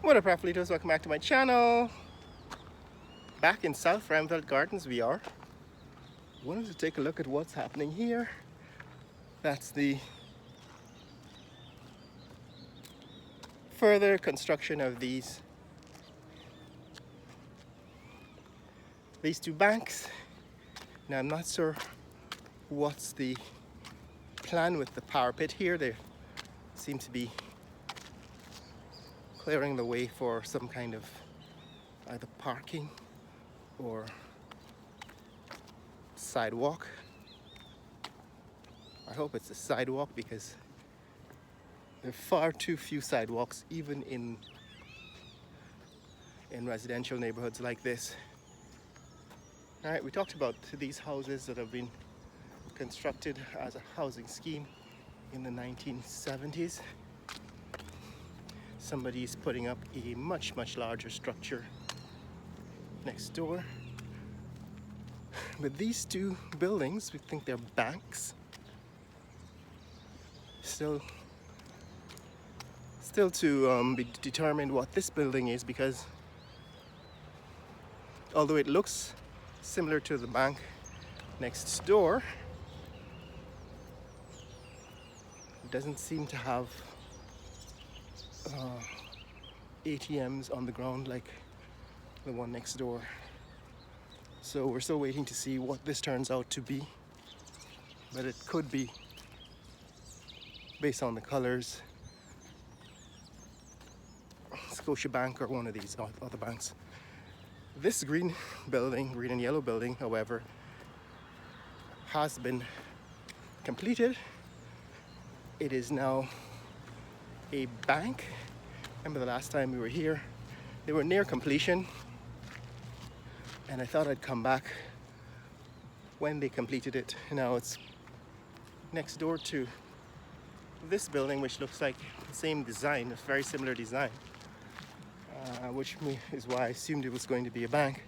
What up, Raffalitos? Welcome back to my channel. Back in South Ruimveldt Gardens we are. Wanted to take a look at what's happening here. That's the further construction of these two banks. Now I'm not sure what's the plan with the parapet here. They seem to be clearing the way for some kind of either parking or sidewalk. I hope it's a sidewalk because there are far too few sidewalks even in residential neighborhoods like this. Alright, we talked about these houses that have been constructed as a housing scheme in the 1970s. Somebody's putting up a much larger structure next door. But these two buildings, we think they're banks. Still to be determined what this building is, because although it looks similar to the bank next door, it doesn't seem to have ATMs on the ground like the one next door. So we're still waiting to see what this turns out to be, but it could be, based on the colors, Scotiabank or one of these other banks. This green and yellow building, however, has been completed. It is now a bank. Remember the last time we were here, they were near completion, and I thought I'd come back when they completed it. Now it's next door to this building, which looks like the same design, a very similar design, which is why I assumed it was going to be a bank.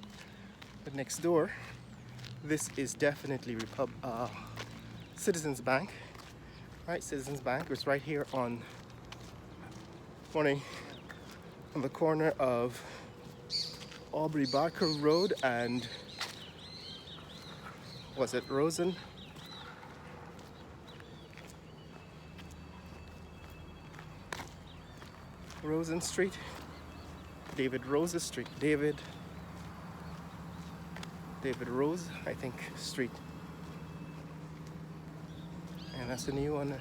But next door, this is definitely Citizens Bank. Right, Citizens Bank. It's right here on the corner of Aubrey Barker Road and was it Rosen Street, David Rose Street, David Rose, I think, Street. And that's a new one,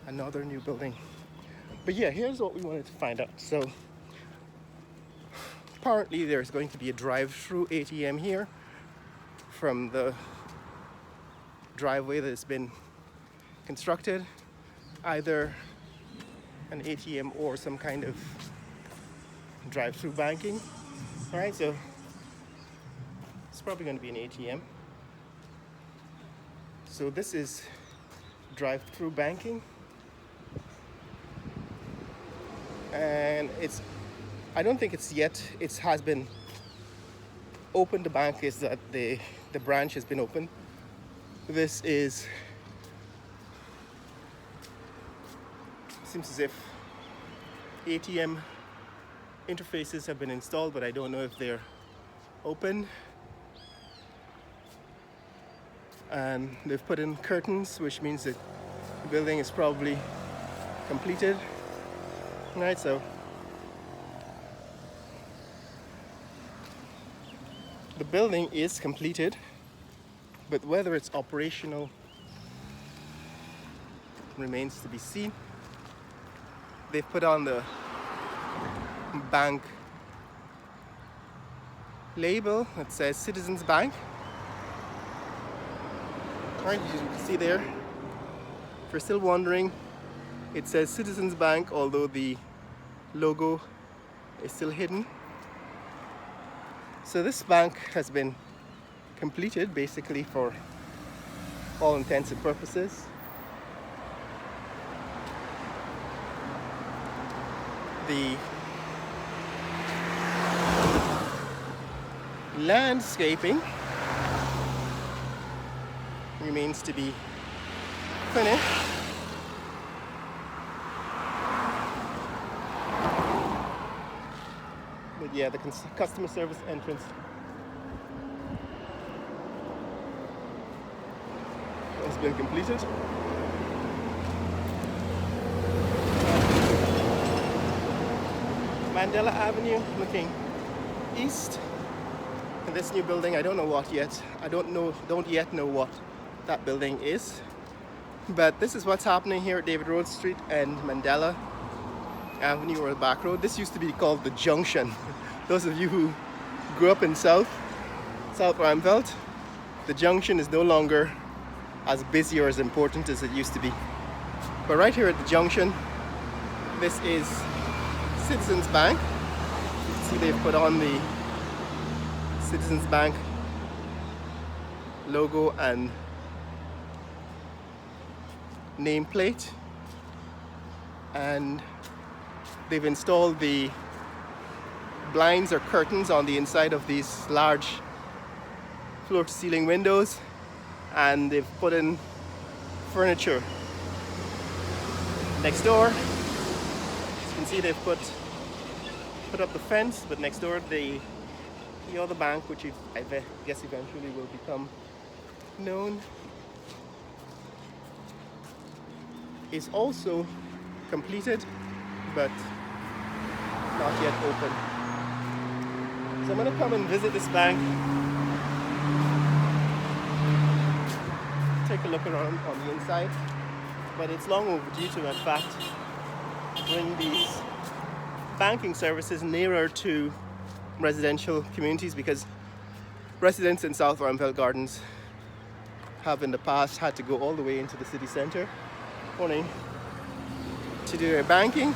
another new building. But yeah, here's what we wanted to find out. So apparently there's going to be a drive-through ATM here from the driveway that's been constructed, either an ATM or some kind of drive-through banking. All right, so it's probably going to be an ATM. So this is drive-through banking, and I don't think it's yet, it has been opened. The bank is that the branch has been opened. This seems as if ATM interfaces have been installed, but I don't know if they're open. And they've put in curtains, which means that the building is probably completed. Right, so the building is completed, but whether it's operational remains to be seen. They've put on the bank label that says Citizens Bank. Alright, as you can see there, if you're still wondering, it says Citizens Bank, although the logo is still hidden. So this bank has been completed basically for all intents and purposes. The landscaping remains to be finished. yeah, the customer service entrance has been completed. Mandela Avenue looking east. And this new building, I don't know what yet. I don't yet know what that building is. But this is what's happening here at David Road Street and Mandela Avenue, or the back road. This used to be called the Junction. Those of you who grew up in South Ruimveldt, the Junction is no longer as busy or as important as it used to be. But right here at the Junction, this is Citizens Bank. You can see they've put on the Citizens Bank logo and nameplate, and they've installed the blinds or curtains on the inside of these large floor-to-ceiling windows, and they've put in furniture. Next door, as you can see, they've put up the fence, but next door the other bank, which I guess eventually will become known, is also completed but not yet open. So I'm going to come and visit this bank, take a look around on the inside, but it's long overdue to, in fact, bring these banking services nearer to residential communities, because residents in South Ruimveldt Gardens have in the past had to go all the way into the city centre only to do their banking,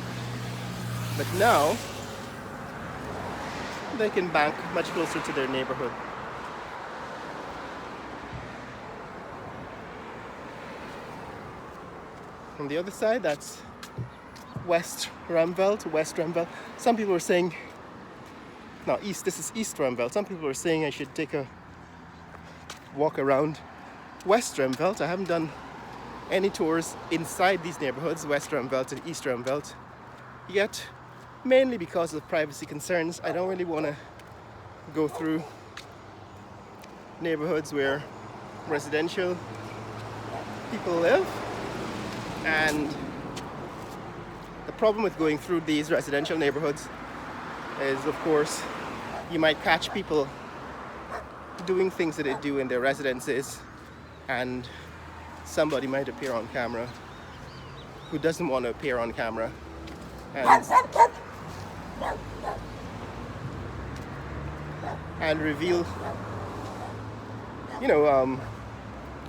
but now they can bank much closer to their neighborhood. On the other side, that's West Ruimveldt. Some people are saying, no, east, this is East Ruimveldt. Some people are saying I should take a walk around West Ruimveldt. I haven't done any tours inside these neighborhoods, West Ruimveldt and East Ruimveldt, yet, mainly because of privacy concerns. I don't really want to go through neighborhoods where residential people live, and the problem with going through these residential neighborhoods is, of course, you might catch people doing things that they do in their residences, and somebody might appear on camera who doesn't want to appear on camera and reveal,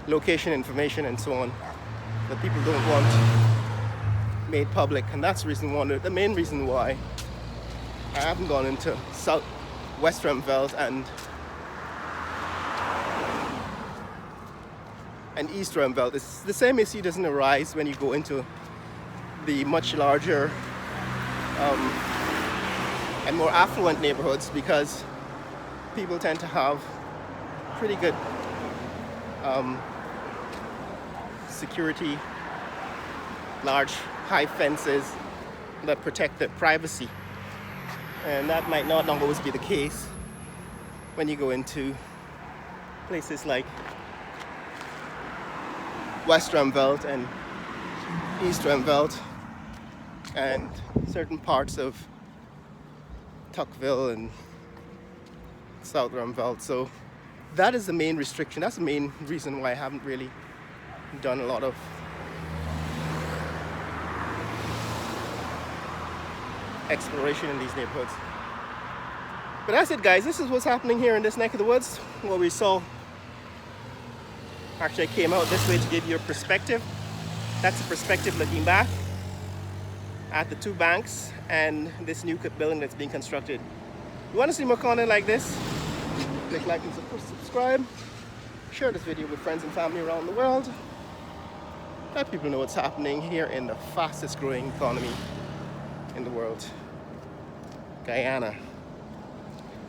location information and so on that people don't want made public. And that's the main reason why I haven't gone into West Ruimveldt and East Ruimveldt. It's the same issue doesn't arise when you go into the much larger and more affluent neighborhoods, because people tend to have pretty good security, large high fences that protect their privacy, and that might not always be the case when you go into places like West Ruimveldt and East Ruimveldt and certain parts of Tuckville and South Ruimveldt. So that is the main restriction. That's the main reason why I haven't really done a lot of exploration in these neighborhoods. But that's it, guys. This is what's happening here in this neck of the woods. What we saw. Actually, I came out this way to give you a perspective. That's a perspective looking back at the two banks and this new building that's being constructed. You want to see more content like this? Click like and subscribe. Share this video with friends and family around the world. Let people know what's happening here in the fastest growing economy in the world, Guyana.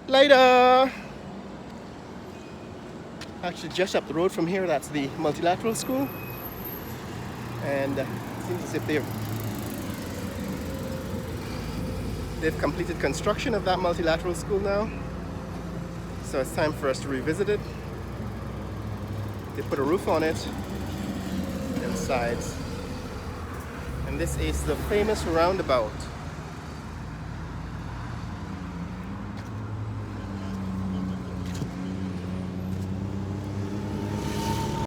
Later! Actually, just up the road from here, that's the multilateral school, and it seems as if they've They've completed construction of that multilateral school now, so it's time for us to revisit it. They put a roof on it and sides. And this is the famous roundabout